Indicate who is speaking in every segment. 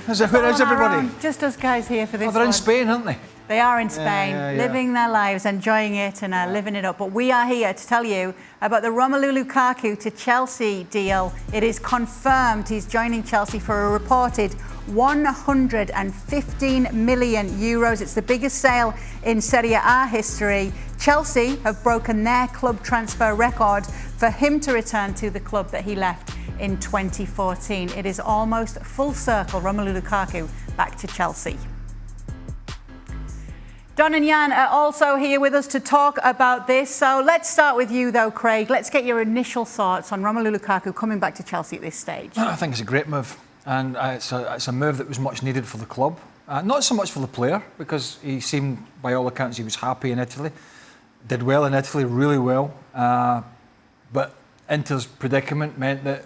Speaker 1: Where's everybody?
Speaker 2: Just us guys here for this.
Speaker 1: They're in Spain, aren't they?
Speaker 2: They are in Spain,
Speaker 1: yeah.
Speaker 2: living their lives, enjoying it and living it up. But we are here to tell you about the Romelu Lukaku to Chelsea deal. It is confirmed he's joining Chelsea for a reported 115 million euros. It's the biggest sale in Serie A history. Chelsea have broken their club transfer record for him to return to the club that he left in 2014. It is almost full circle. Romelu Lukaku back to Chelsea. Don and Jan are also here with us to talk about this. So let's start with you, though, Craig. Let's get your initial thoughts on Romelu Lukaku coming back to Chelsea at this stage.
Speaker 1: I think it's a great move, and it's a move that was much needed for the club. Not so much for the player, because he seemed, by all accounts, he was happy in Italy, did well in Italy, really well. But Inter's predicament meant that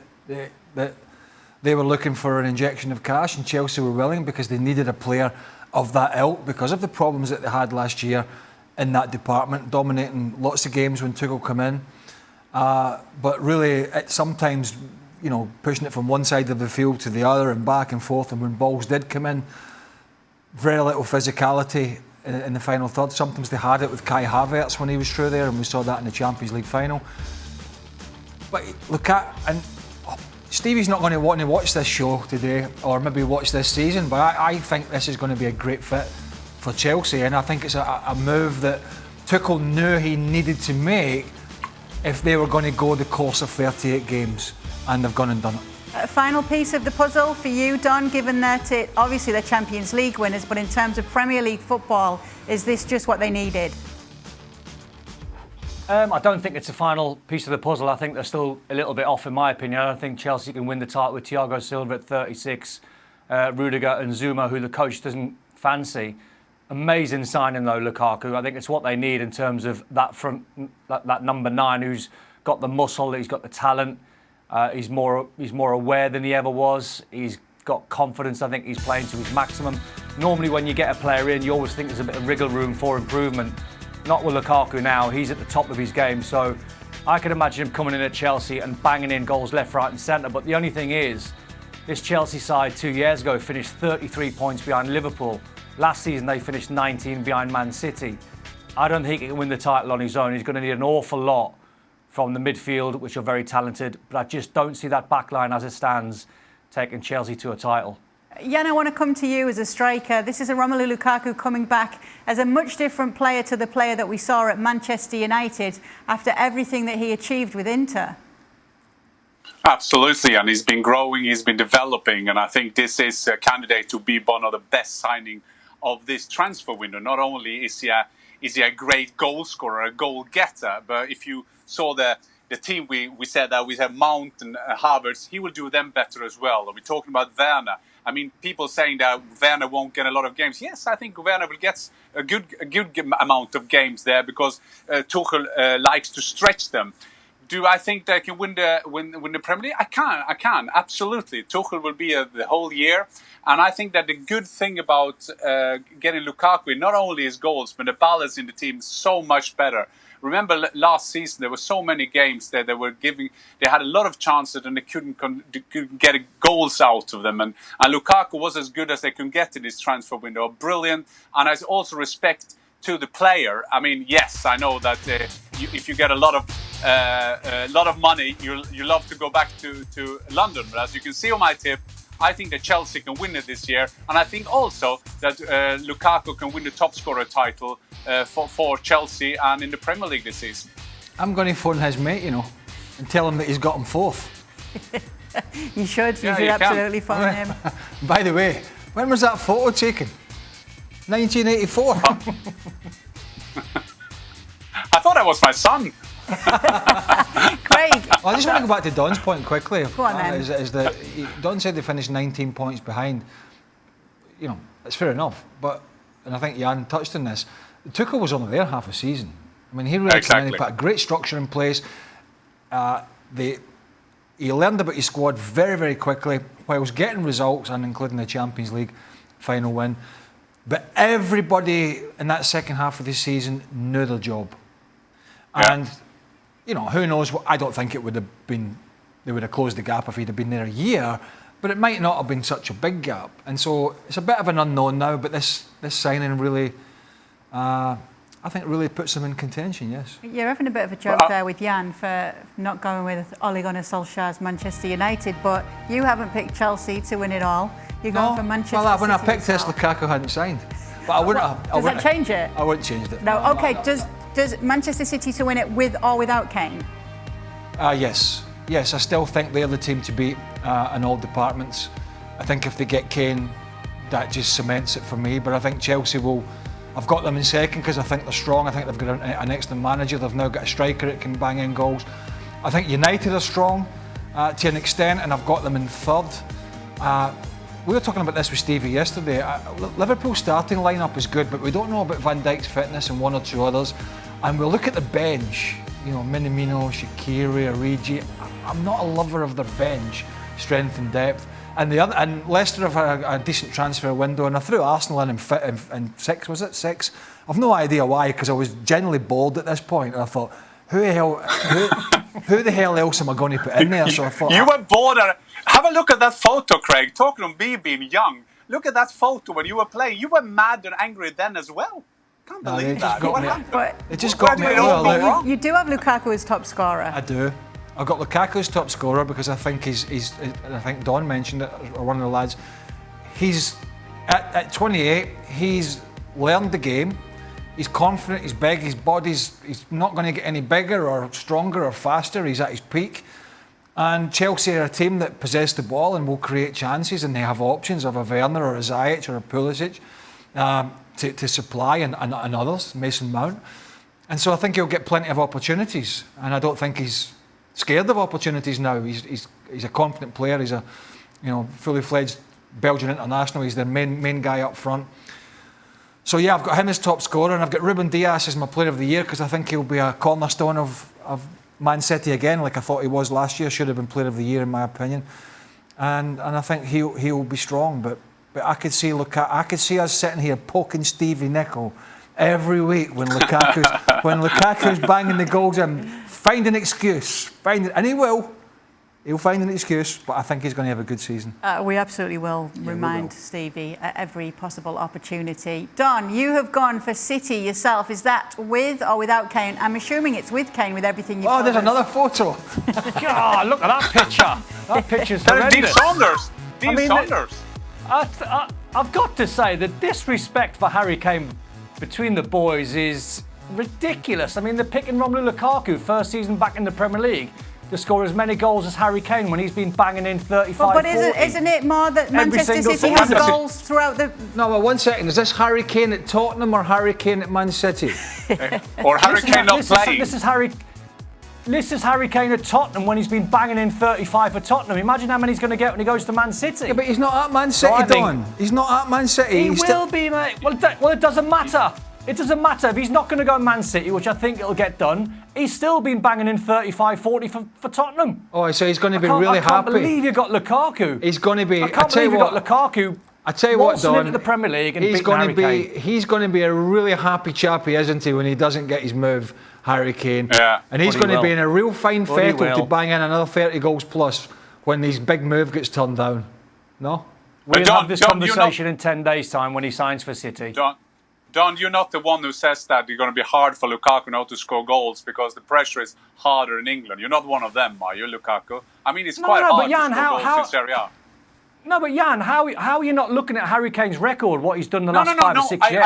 Speaker 1: they were looking for an injection of cash, and Chelsea were willing because they needed a player of that ilk because of the problems that they had last year in that department, dominating lots of games when Tuchel came in. But really, sometimes, pushing it from one side of the field to the other and back and forth, and when balls did come in, very little physicality in the final third. Sometimes they had it with Kai Havertz when he was through there, and we saw that in the Champions League final. But look at, and Stevie's not going to want to watch this show today, or maybe watch this season, but I think this is going to be a great fit for Chelsea, and I think it's a move that Tuchel knew he needed to make if they were going to go the course of 38 games, and they've gone and done it.
Speaker 2: A final piece of the puzzle for you, Don, given that obviously they're Champions League winners, but in terms of Premier League football, is this just what they needed?
Speaker 3: I don't think it's a final piece of the puzzle. I think they're still a little bit off, in my opinion. I don't think Chelsea can win the title with Thiago Silva at 36, Rudiger and Zuma, who the coach doesn't fancy. Amazing signing, though, Lukaku. I think it's what they need in terms of that front, that number 9 who's got the muscle, he's got the talent. He's more aware than he ever was. He's got confidence. I think he's playing to his maximum. Normally, when you get a player in, you always think there's a bit of wriggle room for improvement. Not with Lukaku now. He's at the top of his game. So I could imagine him coming in at Chelsea and banging in goals left, right and centre. But the only thing is, this Chelsea side 2 years ago finished 33 points behind Liverpool. Last season, they finished 19 behind Man City. I don't think he can win the title on his own. He's going to need an awful lot from the midfield, which are very talented. But I just don't see that back line as it stands taking Chelsea to a title.
Speaker 2: Jan, I want to come to you as a striker. This is a Romelu Lukaku coming back as a much different player to the player that we saw at Manchester United after everything that he achieved with Inter.
Speaker 4: Absolutely, and he's been growing, he's been developing, and I think this is a candidate to be one of the best signing of this transfer window. Not only is he a great goal scorer, a goal getter, but if you saw the team, we said that we have Mount and Havertz, he will do them better as well. We're talking about Werner. I mean, people saying that Werner won't get a lot of games. Yes, I think Werner will get a good amount of games there because Tuchel likes to stretch them. Do I think they can win the Premier League? I can, absolutely. Tuchel will be the whole year. And I think that the good thing about getting Lukaku, not only his goals, but the balance in the team is so much better. Remember last season, there were so many games that they had a lot of chances and they couldn't get goals out of them. And Lukaku was as good as they could get in this transfer window. Brilliant. And I also respect to the player. I mean, yes, I know that if you get a lot of money, you love to go back to London. But as you can see on my tip, I think that Chelsea can win it this year. And I think also that Lukaku can win the top scorer title for Chelsea and in the Premier League this season.
Speaker 1: I'm going to phone his mate, and tell him that he's got him 4th.
Speaker 2: You should. You should absolutely phone him.
Speaker 1: By the way, when was that photo taken? 1984.
Speaker 4: I thought that was my son.
Speaker 2: Craig.
Speaker 1: Well, I just want to go back to Don's point quickly.
Speaker 2: Go on, then.
Speaker 1: Is that Don said they finished 19 points behind. It's fair enough. And I think Jan touched on this. Tuchel was only there half a season. I mean, he really put a great structure in place. He learned about his squad very, very quickly while was getting results and including the Champions League final win. But everybody in that second half of the season knew their job.
Speaker 4: Yeah.
Speaker 1: And, who knows, I don't think it would have been, they would have closed the gap if he'd have been there a year, but it might not have been such a big gap. And so it's a bit of an unknown now, but this signing really, I think, really puts them in contention, yes.
Speaker 2: You're having a bit of a joke there with Jan for not going with Ole Gunnar Solskjaer's Manchester United, but you haven't picked Chelsea to win it all. You're going for Manchester City.
Speaker 1: Well, when I picked this, Lukaku hadn't signed. But I wouldn't have.
Speaker 2: Does that change it?
Speaker 1: I wouldn't change it.
Speaker 2: No, okay. Does Manchester City to win it with or without Kane?
Speaker 1: Yes. Yes, I still think they're the team to beat in all departments. I think if they get Kane, that just cements it for me. But I think Chelsea will. I've got them in second because I think they're strong. I think they've got an excellent manager. They've now got a striker that can bang in goals. I think United are strong to an extent, and I've got them in third. We were talking about this with Stevie yesterday. Liverpool's starting lineup is good, but we don't know about Van Dijk's fitness and one or two others. And we'll look at the bench. You know, Minamino, Shaqiri, Aage. I'm not a lover of their bench strength and depth. And Leicester have had a decent transfer window, and I threw Arsenal in six. Was it six? I've no idea why, because I was generally bored at this point. And I thought, who the hell else am I going to put in there? So I thought
Speaker 4: you were bored. Have a look at that photo, Craig. Talking on me being young. Look at that photo when you were playing. You were mad and angry then as well. Can't believe that.
Speaker 1: It just got me.
Speaker 2: You do have Lukaku as top scorer.
Speaker 1: I do. I've got Lukaku as top scorer because I think he's I think Don mentioned it, or one of the lads. He's at 28. He's learned the game. He's confident. He's big. His body's. He's not going to get any bigger or stronger or faster. He's at his peak. And Chelsea are a team that possess the ball and will create chances, and they have options of a Werner or a Ziyech or a Pulisic to supply and others, Mason Mount. And so I think he'll get plenty of opportunities, and I don't think he's scared of opportunities now. He's a confident player. He's a fully fledged Belgian international. He's their main guy up front. So yeah, I've got him as top scorer, and I've got Ruben Dias as my player of the year because I think he'll be a cornerstone of Man City again, like I thought he was last year. Should have been player of the year in my opinion. And I think he'll be strong. But I could see us sitting here poking Stevie Nicol every week when Lukaku's banging the goals and find an excuse. And he will. He'll find an excuse, but I think he's going to have a good season.
Speaker 2: We absolutely will remind Stevie at every possible opportunity. Don, you have gone for City yourself. Is that with or without Kane? I'm assuming it's with Kane with everything you've
Speaker 1: there's another photo.
Speaker 3: God, look at that picture. That picture's horrendous.
Speaker 4: Dean Saunders.
Speaker 3: I've got to say, the disrespect for Harry Kane between the boys is ridiculous. I mean, they're picking Romelu Lukaku, first season back in the Premier League, to score as many goals as Harry Kane when he's been banging in 35,
Speaker 2: but isn't it more that Manchester City has goals throughout the...
Speaker 1: No, well, 1 second. Is this Harry Kane at Tottenham or Harry Kane at Man City?
Speaker 4: Or Harry Kane not playing?
Speaker 3: This is Harry Kane at Tottenham when he's been banging in 35 for Tottenham. Imagine how many he's going to get when he goes to Man City.
Speaker 1: Yeah, but he's not at Man City, Don. He's not at Man City.
Speaker 3: He will be, mate. Well, it doesn't matter. It doesn't matter. If he's not going to go to Man City, which I think it'll get done, he's still been banging in 35, 40 for Tottenham.
Speaker 1: Oh, so he's going to be really happy.
Speaker 3: I can't believe you got Lukaku.
Speaker 1: He's going to be...
Speaker 3: I can't believe you got Lukaku.
Speaker 1: I tell you what, Don,
Speaker 3: into the Premier League and
Speaker 1: he's going to be a really happy chappy, isn't he, when he doesn't get his move, Harry Kane.
Speaker 4: Yeah.
Speaker 1: And he's going to be in a real fine fettle to bang in another 30 goals plus when his big move gets turned down. No?
Speaker 3: We'll have this conversation in 10 days' time when he signs for City.
Speaker 4: Don, you're not the one who says that it's going to be hard for Lukaku now to score goals because the pressure is harder in England. You're not one of them, are you, Lukaku? I mean, it's quite hard to score goals in Serie A.
Speaker 3: No, but Jan, how are you not looking at Harry Kane's record, what he's done the last 5 or 6 years?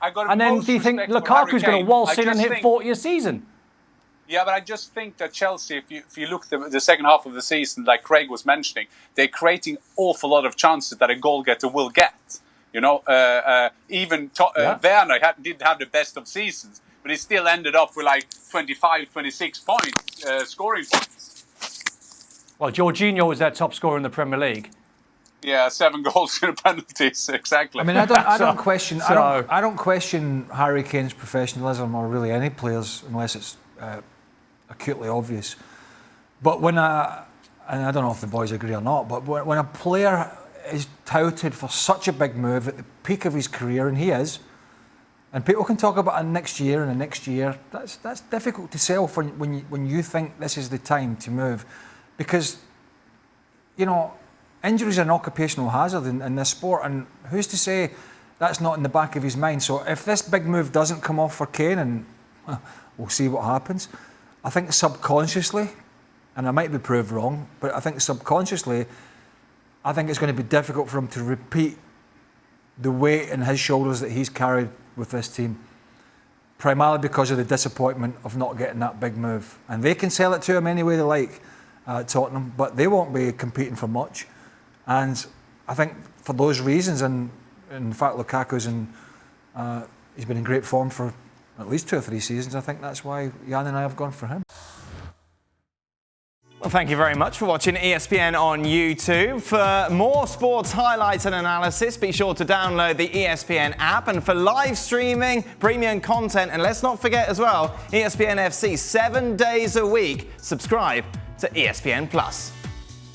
Speaker 4: I got
Speaker 3: and then do you think Lukaku's going to waltz in and hit 40 a season?
Speaker 4: Yeah, but I just think that Chelsea, if you look at the second half of the season, like Craig was mentioning, they're creating awful lot of chances that a goal-getter will get. You know, even Werner didn't have the best of seasons, but he still ended up with like 25, 26 points, scoring points.
Speaker 3: Well, Jorginho was their top scorer in the Premier League.
Speaker 4: Yeah, 7 goals in the penalties, exactly.
Speaker 1: I mean, I don't question Harry Kane's professionalism or really any players unless it's acutely obvious. But and I don't know if the boys agree or not, but when a player is touted for such a big move at the peak of his career, and he is, and people can talk about a next year and the next year, that's difficult to sell for when you think this is the time to move, because injuries are an occupational hazard in this sport, and who's to say that's not in the back of his mind? So if this big move doesn't come off for Kane, and we'll see what happens, I think subconsciously, and I might be proved wrong, but I think subconsciously, I think it's going to be difficult for him to repeat the weight in his shoulders that he's carried with this team, primarily because of the disappointment of not getting that big move. And they can sell it to him any way they like, Tottenham, but they won't be competing for much. And I think for those reasons, and in fact Lukaku's he's been in great form for at least 2 or 3 seasons, I think that's why Jan and I have gone for him.
Speaker 5: Well, thank you very much for watching ESPN on YouTube. For more sports highlights and analysis, be sure to download the ESPN app. And for live streaming, premium content, and let's not forget as well, ESPN FC 7 days a week. Subscribe to ESPN Plus.